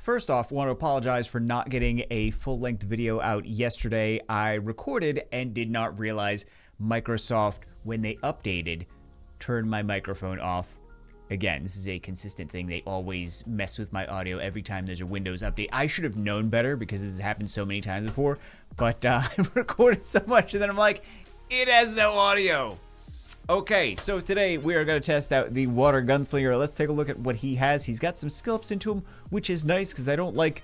First off, want to apologize for not getting a full-length video out yesterday. I recorded and did not realize Microsoft, when they updated, turned my microphone off. Again, this is a consistent thing. They always mess with my audio every time there's a Windows update. I should have known better because this has happened so many times before, but I recorded so much and then I'm like, it has no audio. Okay, so today we are going to test out the Water Gunslinger. Let's take a look at what he has. He's got some skill ups into him, which is nice because I don't like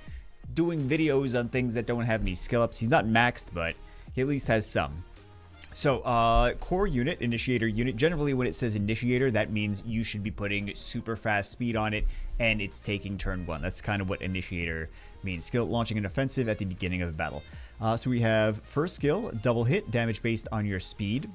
doing videos on things that don't have any skill ups. He's not maxed, but he at least has some. So, core unit, initiator unit. Generally, when it says initiator, that means you should be putting super fast speed on it, and it's taking turn 1. That's kind of what initiator means. Skill, launching an offensive at the beginning of a battle. So we have first skill, double hit, damage based on your speed.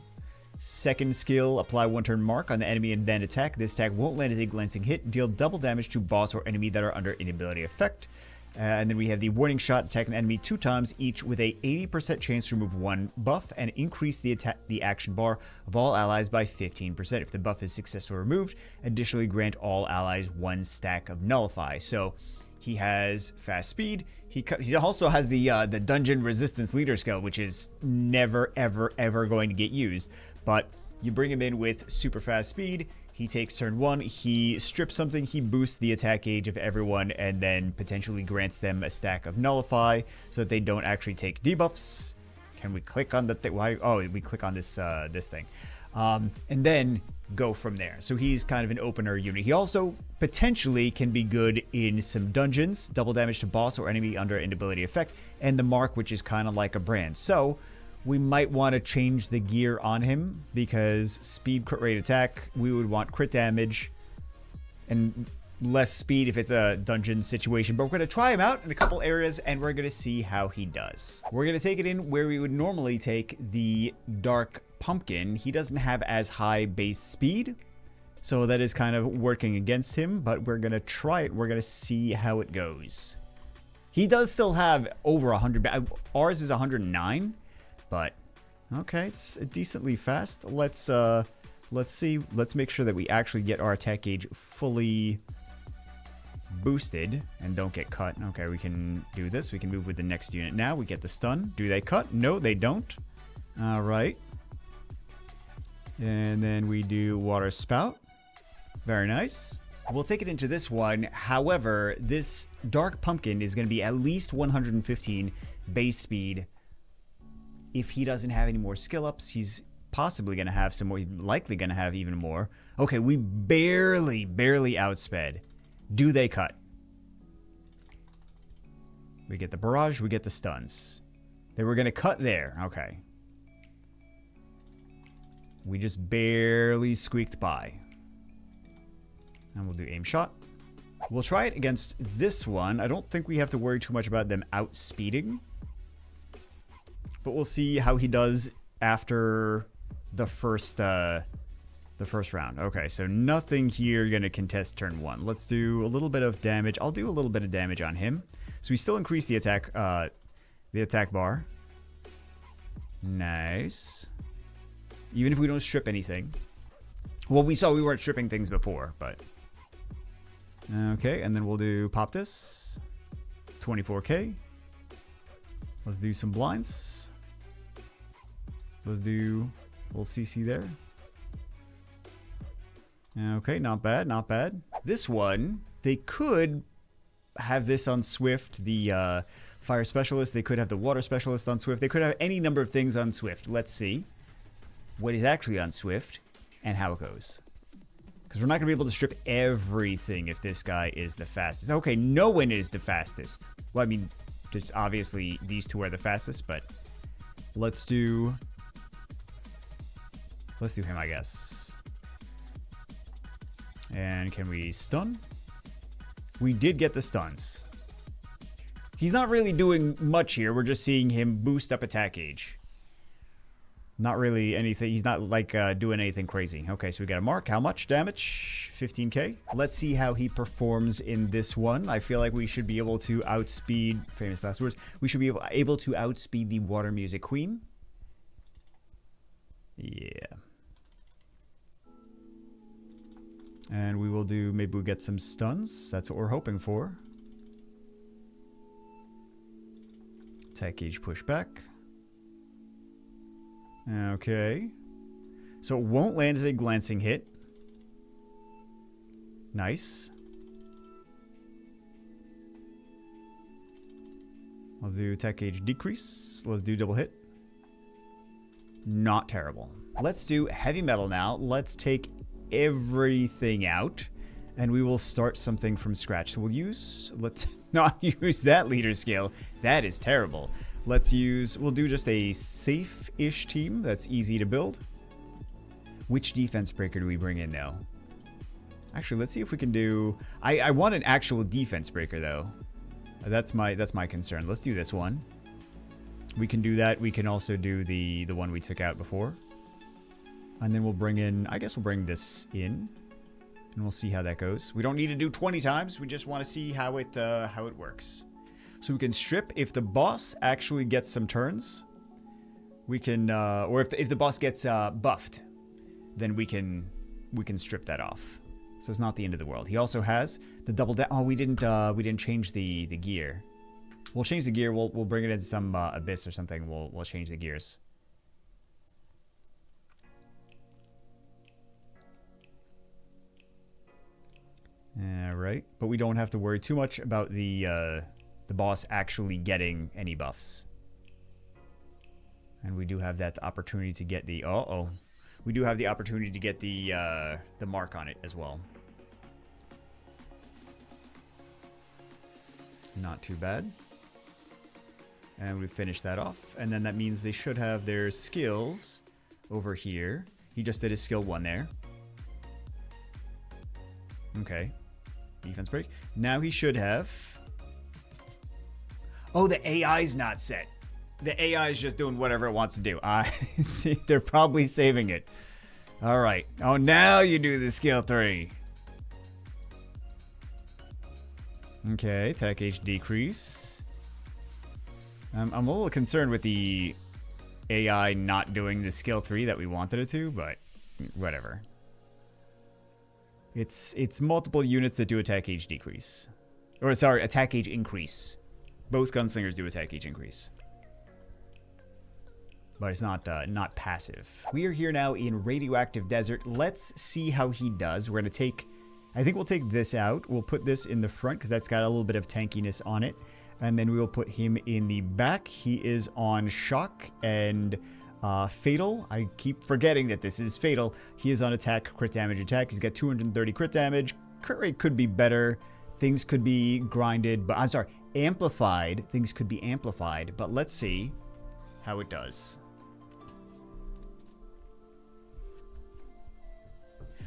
Second skill, apply one turn mark on the enemy and then attack. This attack won't land as a glancing hit. Deal double damage to boss or enemy that are under inability effect. And then we have the warning shot, attack an enemy 2 times, each with a 80% chance to remove 1 buff and increase the action bar of all allies by 15%. If the buff is successfully removed, additionally grant all allies 1 stack of nullify. So he has fast speed. He also has the dungeon resistance leader skill, which is never, ever going to get used. But you bring him in with super fast speed. He takes turn 1, he strips something, he boosts the attack gauge of everyone, and then potentially grants them a stack of nullify so that they don't actually take debuffs. Can we click on the thing? Why? Oh, we click on this this thing. And then go from there. So he's kind of an opener unit. He also potentially can be good in some dungeons, double damage to boss or enemy under inability effect, and the mark, which is kind of like a brand. So we might want to change the gear on him because speed, crit rate, attack, we would want crit damage and less speed if it's a dungeon situation. But we're going to try him out in a couple areas and we're going to see how he does. We're going to take it in where we would normally take the Dark Pumpkin. He doesn't have as high base speed, so that is kind of working against him, but we're going to try it. We're going to see how it goes. He does still have over 100. Ours is 109. But okay, it's decently fast. Let's see. Let's make sure that we actually get our attack gauge fully boosted and don't get cut. Okay, we can do this. We can move with the next unit now. We get the stun. Do they cut? No, they don't. All right. And then we do water spout. Very nice. We'll take it into this one. However, this Dark Pumpkin is going to be at least 115 base speed. If he doesn't have any more skill ups, he's possibly going to have some more. He's likely going to have even more. Okay, we barely outsped. Do they cut? We get the barrage. We get the stuns. They were going to cut there. Okay. We just barely squeaked by. And we'll do aim shot. We'll try it against this one. I don't think we have to worry too much about them outspeeding. But we'll see how he does after the first round. Okay, so nothing here going to contest turn 1. Let's do a little bit of damage. I'll do a little bit of damage on him. So we still increase the attack bar. Nice. Even if we don't strip anything. Well, we saw we weren't stripping things before, but okay, and then we'll do pop this. 24k. Let's do some blinds. Let's do a little CC there. Okay, not bad, not bad. This one, they could have this on Swift, the Fire Specialist. They could have the Water Specialist on Swift. They could have any number of things on Swift. Let's see what is actually on Swift and how it goes. Because we're not going to be able to strip everything if this guy is the fastest. Okay, no one is the fastest. Well, I mean, just obviously these two are the fastest, but let's do him, I guess. And can we stun? We did get the stuns. He's not really doing much here. We're just seeing him boost up attack gauge. Not really anything. He's not like doing anything crazy. Okay, so we got a mark. How much damage? 15k. Let's see how he performs in this one. I feel like we should be able to outspeed, famous last words, we should be able to outspeed the Water Music Queen. Yeah. And we will do, maybe we'll get some stuns. That's what we're hoping for. Attack gauge pushback. Okay. So it won't land as a glancing hit. Nice. Let's do attack gauge decrease. Let's do double hit. Not terrible. Let's do heavy metal now. Let's take everything out. And we will start something from scratch. So let's not use that leader scale. That is terrible. We'll do just a safe-ish team that's easy to build. Which defense breaker do we bring in now? Actually, let's see if we can do... I want an actual defense breaker, though. That's my concern. Let's do this one. We can do that. We can also do the one we took out before. And then we'll bring in... I guess we'll bring this in. And we'll see how that goes. We don't need to do 20 times. We just want to see how it works. So we can strip if the boss actually gets some turns. We can... or if the boss gets buffed, then we can strip that off. So it's not the end of the world. He also has the double down. Oh, we didn't change the gear. We'll change the gear. We'll bring it into some abyss or something. We'll change the gears. All right, but we don't have to worry too much about the boss actually getting any buffs. And we do have that opportunity to get the we do have the opportunity to get the mark on it as well. Not too bad. And we finished that off. And then that means they should have their skills over here. He just did his skill 1 there. Okay. Defense break. Now he should have... Oh, the AI's not set. The AI is just doing whatever it wants to do. I see. They're probably saving it. All right. Oh, now you do the skill 3. Okay, attack H decrease. I'm a little concerned with the AI not doing the skill 3 that we wanted it to, but whatever. It's multiple units that do attack H decrease. Or sorry, attack H increase. Both gunslingers do attack H increase. But it's not passive. We are here now in Radioactive Desert. Let's see how he does. We're going to take... I think we'll take this out. We'll put this in the front because that's got a little bit of tankiness on it. And then we will put him in the back. He is on shock and fatal. I keep forgetting that this is fatal. He is on attack, crit damage attack. He's got 230 crit damage. Crit rate could be better. Things could be grinded, but I'm sorry, amplified. Things could be amplified, but let's see how it does.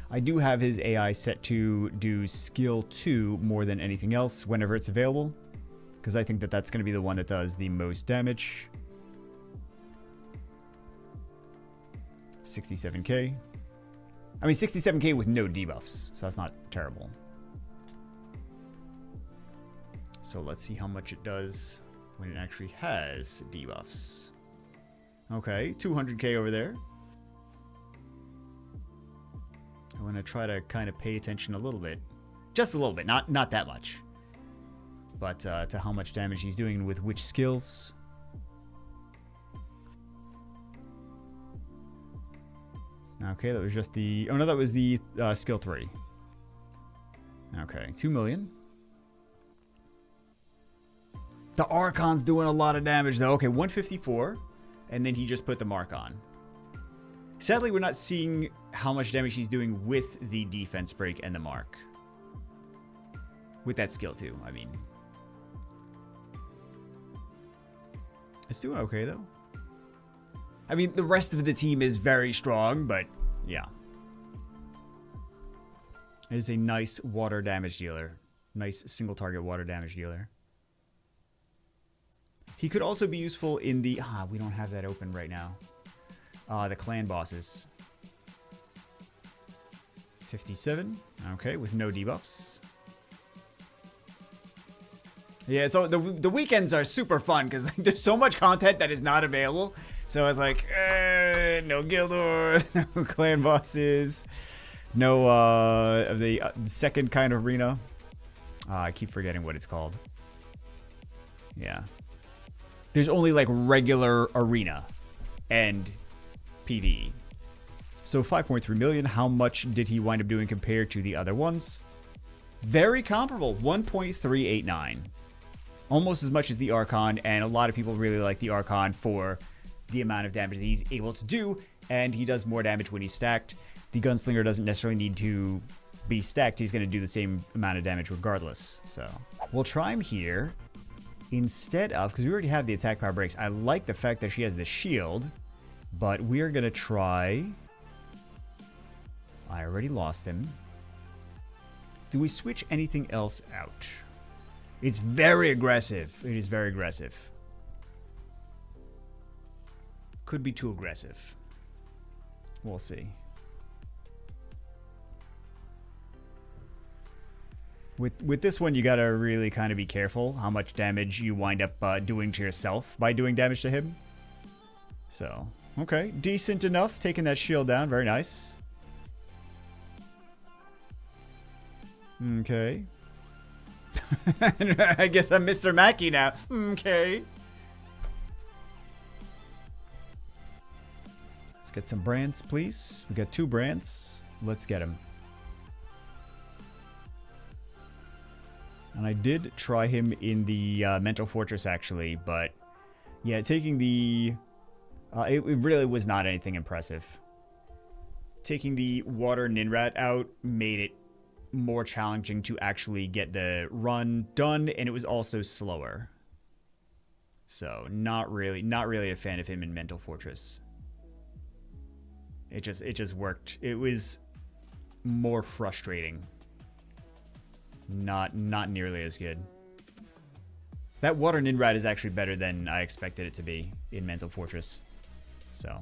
I do have his AI set to do skill 2 more than anything else whenever it's available, because I think that that's going to be the one that does the most damage. 67k. I mean, 67k with no debuffs, so that's not terrible. So let's see how much it does when it actually has debuffs. Okay, 200k over there. I want to try to kind of pay attention a little bit. Just a little bit, not that much. But to how much damage he's doing with which skills. Okay, that was just the... Oh no, that was the skill 3. Okay, 2 million. The Archon's doing a lot of damage though. Okay, 154. And then he just put the mark on. Sadly, we're not seeing how much damage he's doing with the defense break and the mark. With that skill too, I mean. It's doing okay though. I mean, the rest of the team is very strong, but yeah. It is a nice water damage dealer. Nice single target water damage dealer. He could also be useful in the... we don't have that open right now. The clan bosses. 57. Okay, with no debuffs. Yeah, so the weekends are super fun because there's so much content that is not available. So it's like, no guild wars, no clan bosses, no the second kind of arena. I keep forgetting what it's called. Yeah. There's only like regular arena and PvE. So 5.3 million, how much did he wind up doing compared to the other ones? Very comparable, 1.389. Almost as much as the Archon, and a lot of people really like the Archon for the amount of damage that he's able to do, and he does more damage when he's stacked. The Gunslinger doesn't necessarily need to be stacked. He's going to do the same amount of damage regardless. So we'll try him here instead of, because we already have the attack power breaks. I like the fact that she has the shield, but we're going to try... I already lost him. Do we switch anything else out? It's very aggressive. It is very aggressive. Could be too aggressive. We'll see. With this one, you gotta really kind of be careful how much damage you wind up doing to yourself by doing damage to him. So, okay. Decent enough. Taking that shield down. Very nice. Okay. I guess I'm Mr. Mackey now. Okay. Let's get some brands, please. We got 2 brands. Let's get them. And I did try him in the Mental Fortress, actually. But, yeah, taking the... it really was not anything impressive. Taking the Water Ninrat out made it more challenging to actually get the run done, and it was also slower. So not really a fan of him in Mental Fortress. It just worked. It was more frustrating. Not nearly as good. That Water Ninrat is actually better than I expected it to be in Mental Fortress. So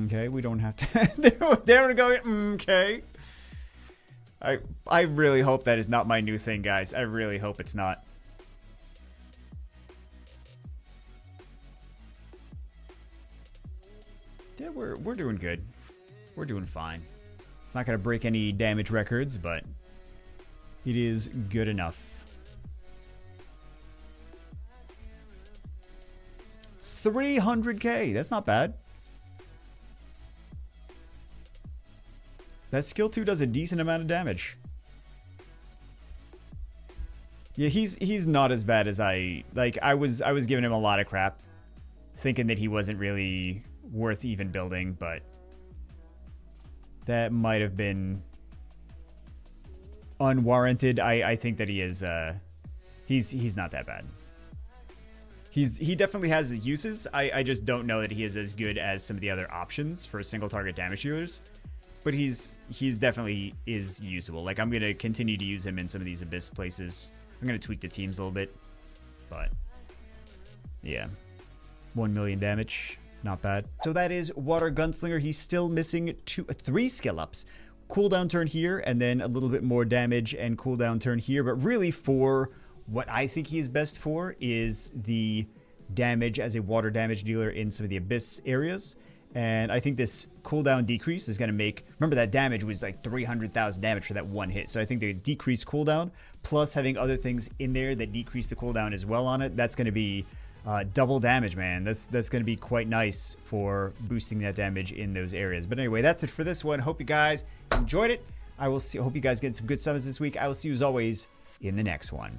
okay, we don't have to there we go. Okay. I really hope that is not my new thing, guys. I really hope it's not. Yeah, we're doing good. We're doing fine. It's not going to break any damage records, but it is good enough. 300k. That's not bad. That skill 2 does a decent amount of damage. Yeah, he's not as bad as I was giving him a lot of crap, thinking that he wasn't really worth even building, but that might have been unwarranted. I think that he is he's not that bad. He definitely has his uses. I just don't know that he is as good as some of the other options for single target damage dealers. But he's definitely is usable. Like, I'm going to continue to use him in some of these Abyss places. I'm going to tweak the teams a little bit. But, yeah. 1 million damage. Not bad. So that is Water Gunslinger. He's still missing 3 skill ups. Cooldown turn here, and then a little bit more damage and cooldown turn here. But really, for what I think he is best for is the damage as a water damage dealer in some of the Abyss areas. And I think this cooldown decrease is going to make... Remember, that damage was like 300,000 damage for that one hit. So I think the decreased cooldown, plus having other things in there that decrease the cooldown as well on it, that's going to be double damage, man. That's going to be quite nice for boosting that damage in those areas. But anyway, that's it for this one. Hope you guys enjoyed it. Hope you guys get some good summons this week. I will see you as always in the next one.